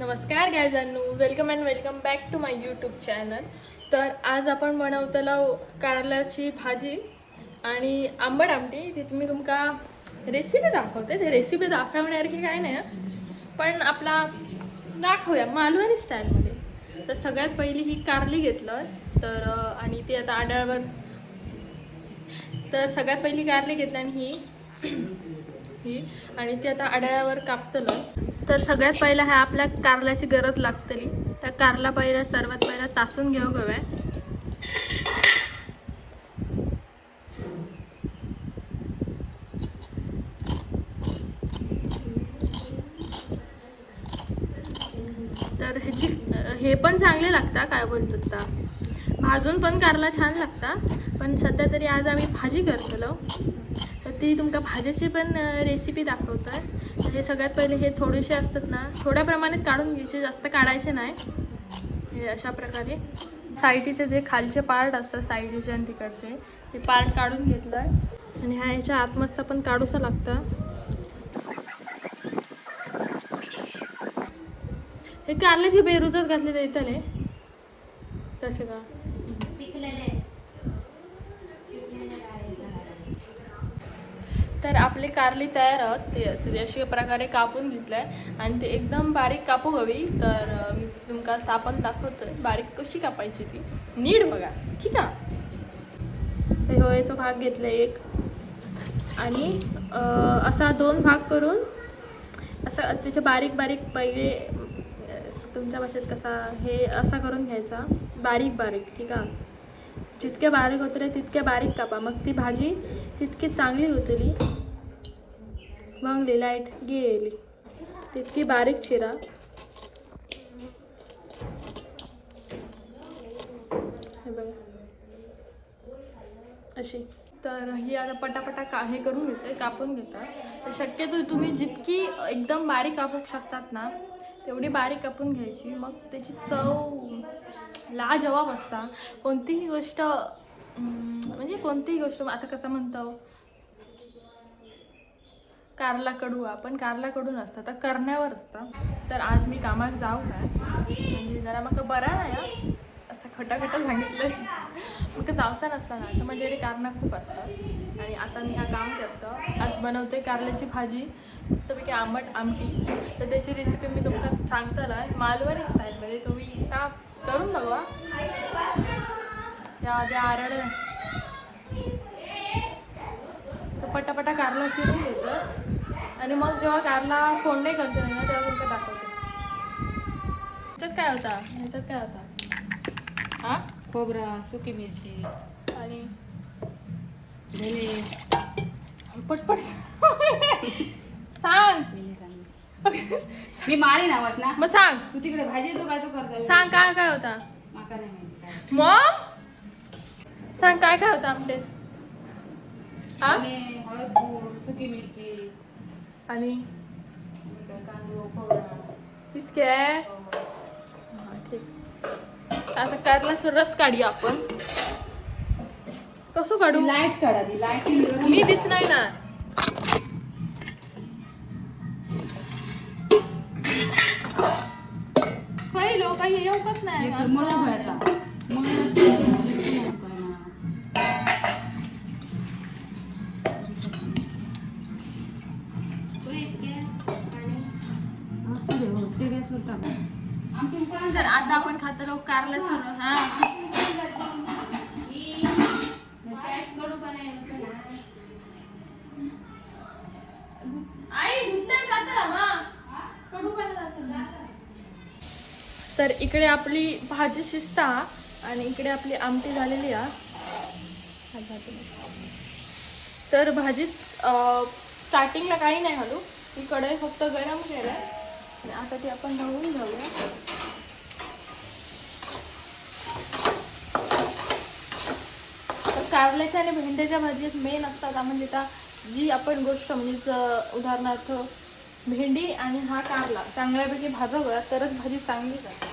नमस्कार गायजांनो, welcome and welcome back to my YouTube channel. तर आज आपण बनवतलो कारल्याची भाजी आणि आंबट आमटी. ती मी तुमका रेसिपी दाखवते. ते रेसिपी दाखवण्यासारखी काय नाही, पण आपला दाखवूया मालवणी स्टाईलमध्ये. तर सगळ्यात पहिली ही कारली घेतलं तर आणि ती आता आडाळवर. तर सगळ्यात पहिली कारली घेतली आणि ही आणि ती आता आडाळ्यावर कापतलं. तर सगळ्यात पहिला ह्या आपल्या कारल्याची गरज लागतली. त्या कारला पहिला सर्वात पहिला तासून घेऊ गव्या. तर ह्याची हे पण चांगले लागता, काय बोलतात ता, भाजून पण कारला छान लागता. पण सध्या तरी आज आम्ही भाजी करतलो, तर ती तुमका भाजीची पण रेसिपी दाखवतोय. तर हे सगळ्यात पहिले हे थोडेसे असतात ना, थोड्या प्रमाणात काढून घ्यायचे, जास्त काढायचे नाही. हे अशा प्रकारे साईडचे जे खालचे पार्ट असतात, साईडचे आणि तिकडचे, ते पार्ट काढून घेतलं आहे. आणि ह्या ह्याच्या आतमधचा पण काढूसा लागतं. हे कारल्याची बेरुजत घातली तर येतले तसे का. तर आपली कारली तयार आहोत. ते अशा प्रकारे कापून घेतलं आहे आणि ते एकदम बारीक कापू हवी. तर मी तुमका तापण दाखवतोय बारीक कशी कापायची ती, नीट बघा, ठीक आहे. ते होयचा भाग घेतला एक आणि असा दोन भाग करून असा त्याचे बारीक बारीक पहिले, तुमच्या भाषेत कसा, हे असा करून घ्यायचा बारीक बारीक, ठीक आहे. जितके बारीक होतले तितके बारीक कापा, मग ती भाजी तितकी चांगली होतली. वंगली लाईट गेली तितकी बारीक चिरा. हे बघा अशी. तर ही आता पटापटा हे करून घेते, कापून घेतात. तर शक्यतो तुम्ही जितकी एकदम बारीक कापू शकतात ना, तेवढी बारीक कापून घ्यायची. मग त्याची चव लाजवाब असता. कोणतीही गोष्ट म्हणजे कोणतीही गोष्ट, आता कसं म्हणतो, कारला कडू, आपण कारला कडू नसतं तर करण्यावर असतं. तर आज मी कामात जाऊ काय, म्हणजे जरा मग बरा नाही, असं खटाखटा सांगितलं, मग जाऊचा नसला ना तर माझ्याकडे कारणं खूप असतात. आणि आता मी हा काम करतो. आज बनवते कारल्याची भाजी, मस्तपैकी आंबट आमटी. तर त्याची रेसिपी मी तुमका सांगताला मालवणी स्टाईलमध्ये. तुम्ही का करून बघा. त्या आरड तर पटापटा कारला चिरून घेतं आणि मग जेव्हा कारला फोडणे घालतो ना, तेव्हा तुमका दाखवते. ह्याच्यात काय होता हा, खोबरा, सुकी मिरची आणि धने. पटपट सांग. मी मारी नावात ना, मग सांग, तू तिकडे भाजी तो काय तो करता सांग काय काय होता. माका नाही माहिती काय. मग सांग काय काय होता आपले. हा, धने, हळद, पूड, सुकी मिरची आणि कांदो, खोबरा. इतके. ठीक. आता कारला रस काढूया आपण. कसं काढू, लाईट काढा, ती लाईट मी दिसणार ना. काही लोक काही येऊकच नाही. म्हणून भरला तर आता आपण खातो कारल्याचं रस. हा, तर इकडे आपली भाजी शिजता आणि इकडे आपली आमटी झालेली आहे. तर भाजीत स्टार्टिंगला काही नाही घालू, ही कढई फक्त गरम केलं आणि आता ती आपण ढवळून घेऊया. तर कारल्याच्या आणि भेंड्याच्या भाजीत मेन असतात, म्हणजे त्या जी आपण गोष्ट, म्हणजे उदाहरणार्थ भेंडी आणि हा कारला चांगल्यापैकी भाजवूया तरच भाजी चांगली जाते.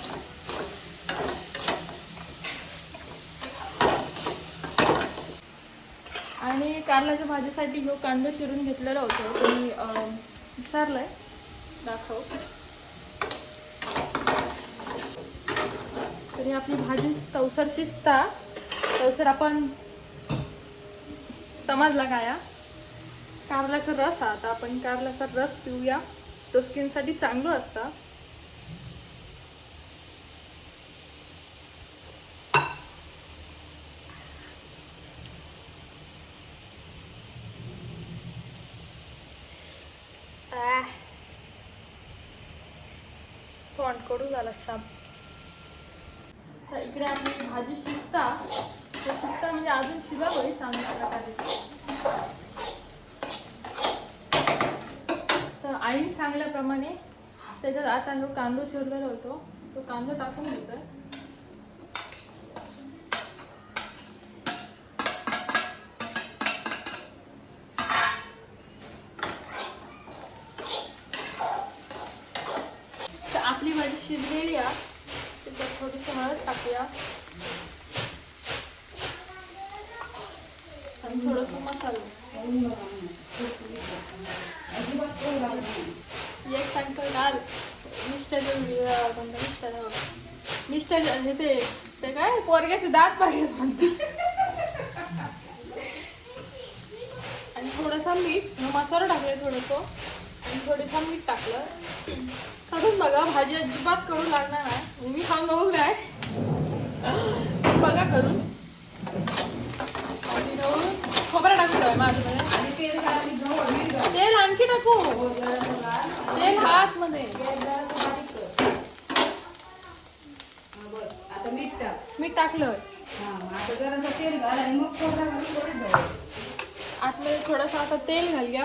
आणि कारल्याच्या भाजीसाठी जो कांदा चिरून घेतलेला होता, तुम्ही विचारलंय दाखव. ही आपली भाजी तवसर शिजता तवसर आपण समजला काय कारल्याचा रस. आता आपण कारल्याचा रस पिऊया, तो स्किनसाठी चांगलं असतं. तोंड कडू झाला शाप. तर इकडे आपली भाजी शिजता म्हणजे अजून शिजावं चांगल्या प्रकारे. तर आईने सांगल्याप्रमाणे त्याच्यात आता जो कांदा चिरलेला होतो तो कांदा टाकून घेतोय. तर आपली भाजी शिजलेली आहे, त्याच्यात थोडीशी हळद टाकूया आणि थोडंसं मसाला. एक सांगतो काल मिस्टर हे ते काय पोरग्याचे दात पाहिजे म्हणते. आणि थोडासा मीठ मसाला टाकले थोडंसं आणि थोडंसं मीठ टाकलं. काढून बघा, भाजी अजिबात करू लागणार नाही. मी खाऊन बघू काय बघा करून. आणि खोबरा टाकू काय माझं तेल आणखी टाकू. तेल हात मध्ये आता मीठ टाक. मीठ टाकलं. आता जरासं तेल घाल आणि मग खोबरा घालून परत घाल. आतमध्ये थोडंसं आता तेल घालूया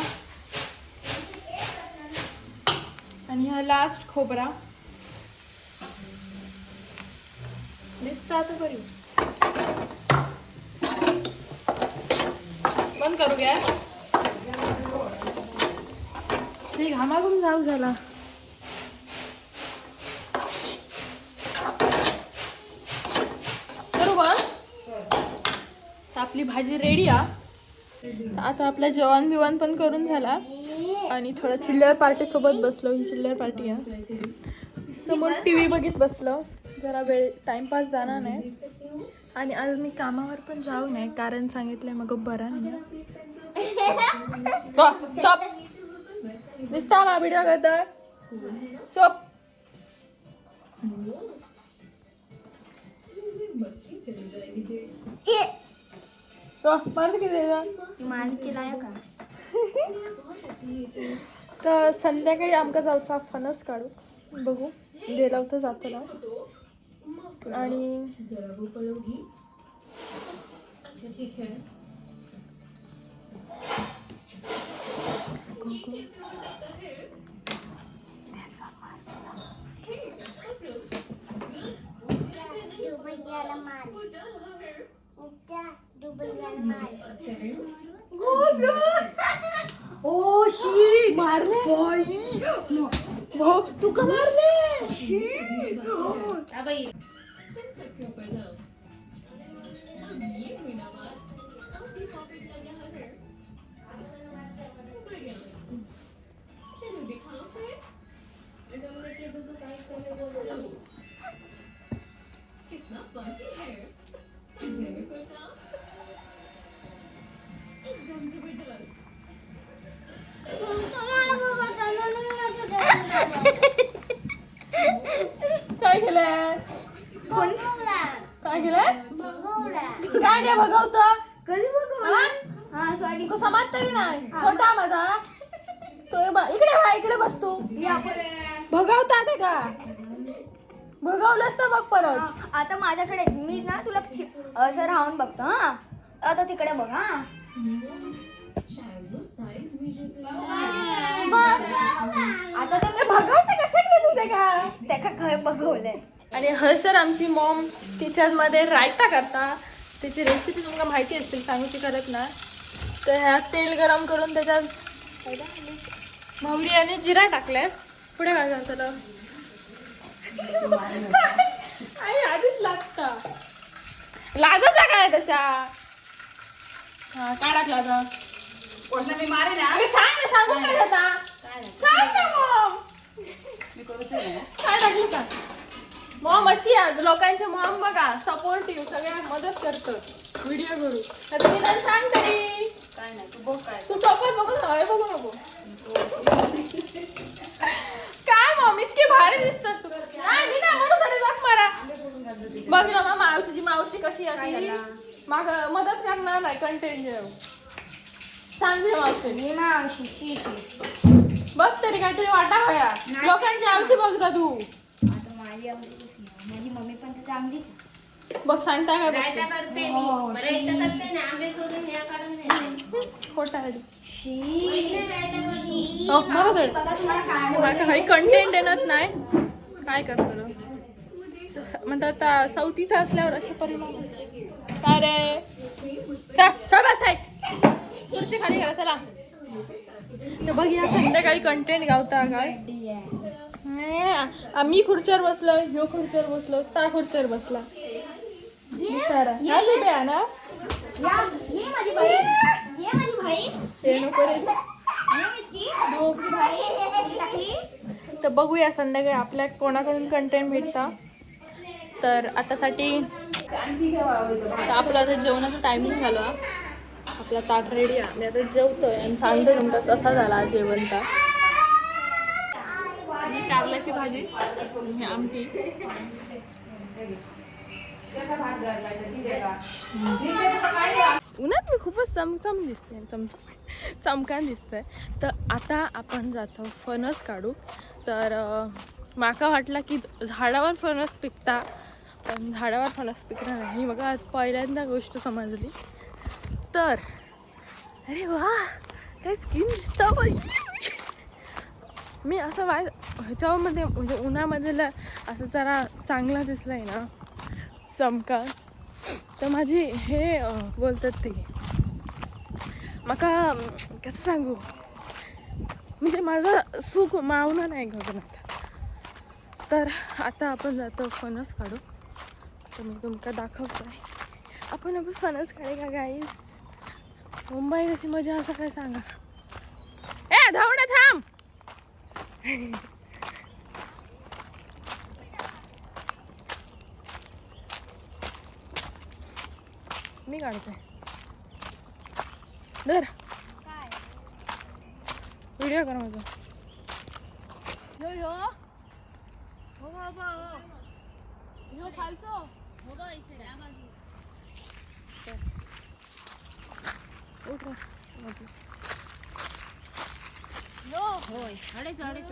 आणि हा लास्ट खोबरा दिसतं आता बरी. बंद करू गॅस. हे घामाघूम जाऊ झाला. करू बंद. आपली भाजी रेडी आहे. आता आपलं जेवण बिवण पण करून झाला आणि थोडं चिल्लर पार्टी सोबत बसलो. ही चिल्लर पार्टी आहे. समोर टीव्ही बघत बसलो. जरा वेळ टाइमपास जाणार नाही. आणि आज मी कामावर पण जाऊ नये कारण सांगितलंय मग बरा नाही. चॉप दिसता मा व्हिडिओ करता चॉप. तर संध्याकाळी आमका जाऊचा फणस काढू बघू गेला तर जातो ना. आणि ओ शी मारले भाऊ तू का मारले. काय केलंय काय केलंय काय नाही भगवत कधी बघू हा सॉरी तू समजत तरी नाही छोटा माझा तो इकडे हा इकडे बस तू. भगवता ते का भगवलंच तर बघ परत. आता माझ्याकडे मी ना तुला असं राहून बघतो. हा आता तिकडे बघ. हा आता तुम्ही भगवते कशाकडे तू ते का त्याका काय बघवलंय. आणि हसर आमची मॉम किचनमध्ये रायता करता. त्याची रेसिपी तुम्हाला माहिती असतील सांगूची करत ना. तर ह्यात तेल गरम करून त्याच्यात मोहरी आणि जिरा टाकलाय. पुढे काय झालं आई आधीच लागता लाजाचा काय तसा. हा काय टाकला आता मी मारे ना. अरे सांग ना सांगू काय आता सांग ना मग मी करूच नाही. काय टाकलं का मॉम अशी आहे, लोकांचे मॉम बघा सपोर्टिव्ह, सगळ्या मदत करतात व्हिडिओ करू. तर तुम्ही तर सांग तरी काय नाही तू बघ काय तू टॉपर बघू नको, हे बघू नको. काय मॉम इतके भारी दिसतात तू. नाही मी काय म्हणू तरी जग मारा. बघ ना मग मावशीची मावशी कशी असली माग मदत करणार नाही कंटेंट सांगते मावशी. ये मावशी शी बघ तरी काहीतरी वाटा होया लोकांची आवशी बघ जा तू. आता माझी आवडीच नाही. माझी मम्मी पण तर चांगलीच आहे. बघ सांगता काय बघ रायता करते मी बरं इथं करते ना आंबे सोडून या काढून देते खोटा आहे. शी हो, बघा तर. बघा तुम्हाला काय मला काही कंटेंट देणार नाही काय करतो म्हणतात आता सवतीचा असल्यावर असे परिणाम होते. काय रे बस खुर्ची खाली करा चला. तर बघ या संध्याकाळी कंटेंट गावता काय आम्ही खुर्चीवर बसलो, ह्यो खुर्चीवर बसलो, त्या खुर्चीवर बसला बिचारा. ह्या उभ्या ना ये माझी बहीण, ये माझी बहीण. ते नको रे. ये मिस्टी, माझी बहीण टाकली. तर बघूया संध्याकाळी आपल्या कोणाकडून कंटेंट भेटता. तर आतासाठी आपलं आता जेवणाचं टायमिंग झालं. आपला ताट रेडी आहे. मी आता जेवतोय आणि सांगतो तुमचा कसा झाला जेवणचा. कारल्याची भाजी हे आमटी. उन्हात मी खूपच चमचम दिसते चमकान दिसतंय. तर आता आपण जातो फणस काढू. तर माका वाटला की झाडावर फणस पिकता पण झाडावर फणस पिकणार नाही. मग आज पहिल्यांदा गोष्ट समजली. तर अरे वा काय स्किन दिसतं बाई. मी असं ह्याच्यामध्ये म्हणजे उन्हामध्येला असं जरा चांगला दिसलाय ना चमका. तर माझी हे बोलतात ते माका कसं सांगू म्हणजे माझं सुख मावणं नाही गगनात. तर आता आपण जातो फणस काढू. तर मी तुमका दाखवतोय आपण फणस काढे का गाईस. मुंबई कशी मजा असं काय सांगा. ए धावडा थांब. मी काढते धर व्हिडिओ कर माझा. खालचं होय अडेच अडेच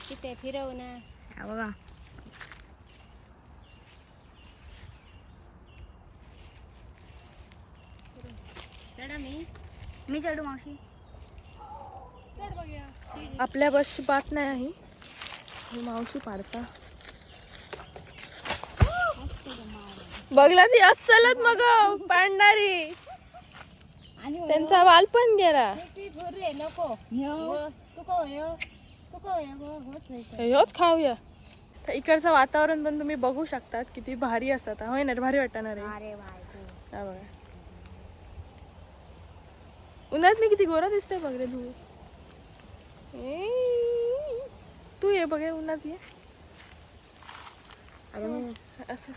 तिथे फिरव ना बघा चढा मी चढू मावशी. आपल्या बसची बात नाही आहे ही मावशी पाडता. बघला ती असलच मग पाडणारी त्यांचा वाल पण गेला. नको ह्योच खाऊया. तर इकडचं वातावरण पण तुम्ही बघू शकतात किती भारी असतात. होय ना भारी वाटणार आहे. अरे भाई हा बघा उन्हात मी किती गोरा दिसतंय बघ रे तू. तू ये बघ उन्हात ये असं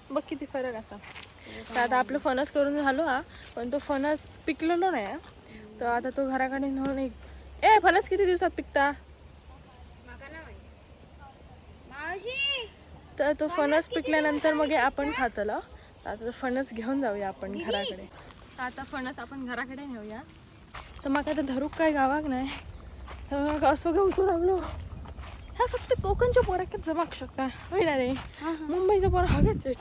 बघ किती फरक असा. तर आता आपलं फणस करून झालो हा पण तो फणस पिकलेलो नाही. तर आता तो घराकडे नेऊन ए फणस किती दिवसात पिकता. तर तो फणस पिकल्यानंतर मग आपण खातलं. आता तो फणस घेऊन जाऊया आपण घराकडे. आता फणस आपण घराकडे नेऊया. तर मग आता धरूक काय गावाक नाही. तर मग असं घेऊन लागलो. हा फक्त कोकणच्या पोराक्यात जमाक शकता होय ना रे. मुंबईचा पोरा हगच ए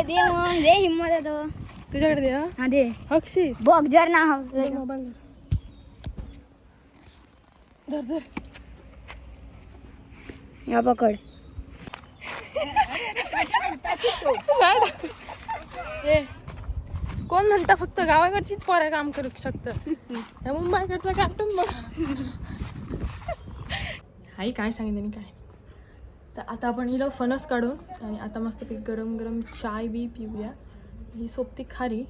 दे मग दे हिम्मत येतो तुझ्याकडे दे. हा दे हक्षी बघ जर ना मोबाईल धर धर या पकड. ए कोण म्हणता फक्त गावाकडचीच पोरं काम करू शकतं. त्या मुंबईकडचं कार्टून बघ. आई काय सांगितलं मी काय. तर आता आपण हिला फणस काढून आणि आता मस्त पीक गरम गरम चाय बी पिऊया. ही सोबती खारी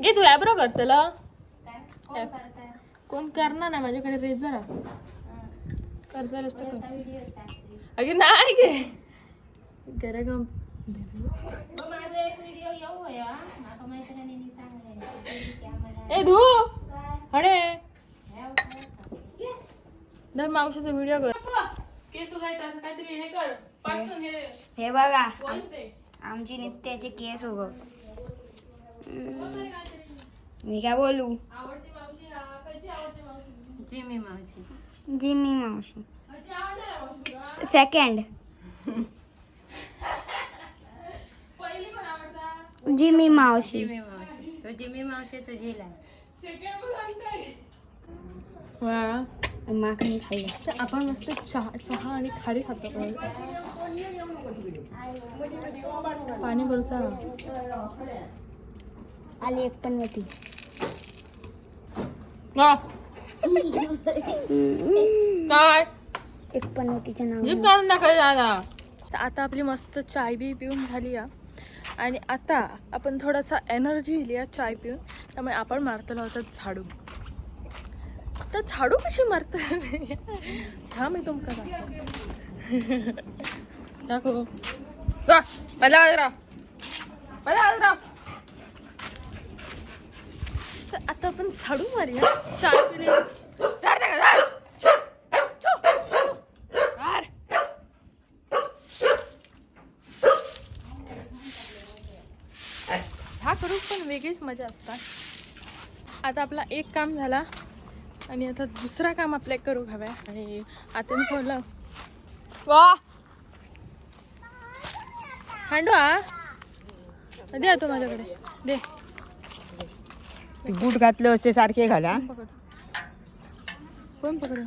घे तू ॲब्रो करतला कोण करणार ना माझ्याकडे रेझर करता असतं कर अगे नाही घे गरे गम माझा एक व्हिडिओ येऊ होया माझ्या मैत्रिणींनी सांगितलं ए धू हणे धर मावशीचा व्हिडिओ कर केस उगायचं असं काहीतरी हे कर पासून हे बघा voice दे. आमची नित्याचे केस उग मी काय बोलू आवडती मावशी हा कशी आवडते मावशी जिमी मावशी जिमी मावशी ती आवडणार आहे मावशी तुला? सेकंड पहिली पण आवडता जिमी मावशी जिमी मावशी तो जिमी मावशीचा झील आहे सेकंड पण सांगताय वा माखणी खाल्लं तर आपण मस्त चहा आणि खारी खातो पाणी भरूचा आली एक पण होती काय एक पण होतीचं नाव जीप काढून दाखवायचं आता तर आता आपली मस्त चाय बी पिऊन झाली या आणि आता आपण थोडासा एनर्जी दिली या चाय पिऊन त्यामुळे आपण मारतलो होता झाडू तर झाडू कशी मारता हा मी तुमका दाखव जा मला आजरा तर आता आपण झाडू मारूया चाय पिले हा करू पण वेगळीच मजा असतात आता आपला एक काम झाला आणि आता दुसरा काम आपल्या करू हव्या आणि आता सोडलं वा हांडवा दे तो माझ्याकडे दे बूट घातलं असते सारखे घाला पकड कोण पकड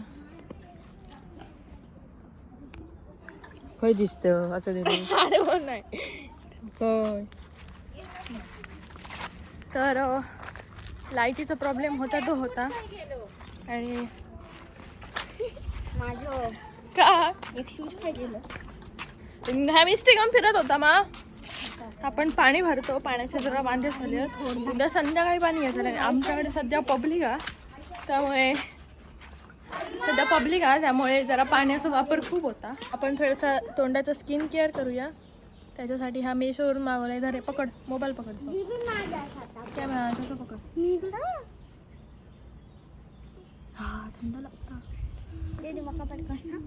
खय दिसत असं तरी अरे हो नाही होय तर लाईटीचा प्रॉब्लेम होता तो होता आणि माझं का एक शूज पाहिजे ह्या मिस्टेक घेऊन फिरत होता मा आपण पाणी भरतो पाण्याचे जरा वांदे झाले उद्या संध्याकाळी पाणी येतं आणि आमच्याकडे सध्या पब्लिक आहे त्यामुळे जरा पाण्याचा वापर खूप होता आपण थोडंसं तोंडाचं स्किन केअर करूया त्याच्यासाठी हा मेशोवरून मागवला आहे. पकड मोबाईल पकड कॅमेरा तसं पकड हा थंड लागतं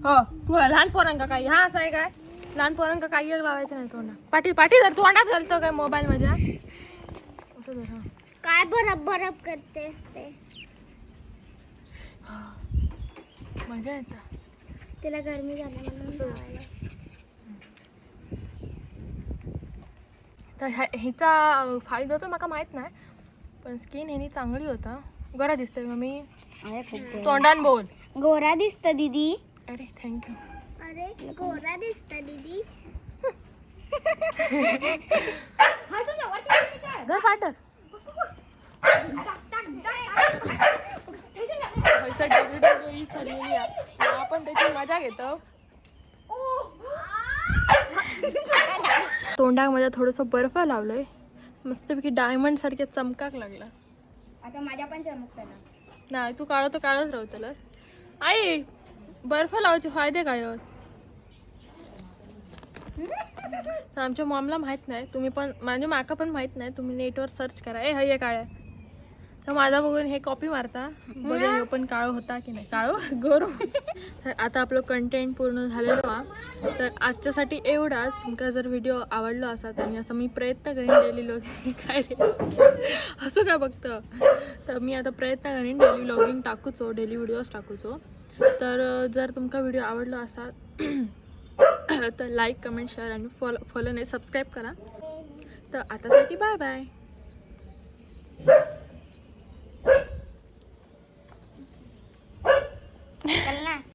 हो तू लहान पोरांका काही हा असं आहे काय लहान पोरांका काही एक लावायचं नाही तोंडा पाठी धर तोंडात घालतो काय मोबाईल माझ्या असं धर हा काय बरफ करतेस ते मजा येतं तिला गरमी झाली तर ह्याचा फायदा तर मला माहीत नाही पण स्किन ह्यानी चांगली होता गोरा दिसतोय मम्मी तोंडान बोल गोरा दिसत दीदी अरे थँक्यू अरे गोरा दिसत दीदी जा पाठर पैसा WWE चाललेली आहे आपण त्याची मजा घेतो तोंडामध्ये थोडंसं बर्फ लावलंय मस्तपैकी डायमंड सारख्या चमकाक लागला आता माझ्या पण चमकताना नाही तू काळं तर काळच राहतलस आई बर्फ लावायचे फायदे काय आहेत तर आमच्या मॉमला माहीत नाही तुम्ही पण माझ्या माका पण माहीत नाही तुम्ही नेटवर सर्च करा हे काळ्या तर माझा बघून हे कॉपी मारता बघा हे पण काळं होता की नाही काळं गोरो तर आता आपलं कंटेंट पूर्ण झालेलं आहे तर आजच्यासाठी एवढाच तुमका जर व्हिडिओ आवडला असा आणि असं मी प्रयत्न करेन डेली व्लॉगिंग काय रे असं काय बघतं तर मी आता प्रयत्न करेन डेली व्लॉगिंग टाकूचो डेली व्हिडिओज टाकूचो तर जर तुमका व्हिडिओ आवडला असा तर लाईक कमेंट शेअर आणि फॉलो नाही सबस्क्राईब करा तर आतासाठी बाय बाय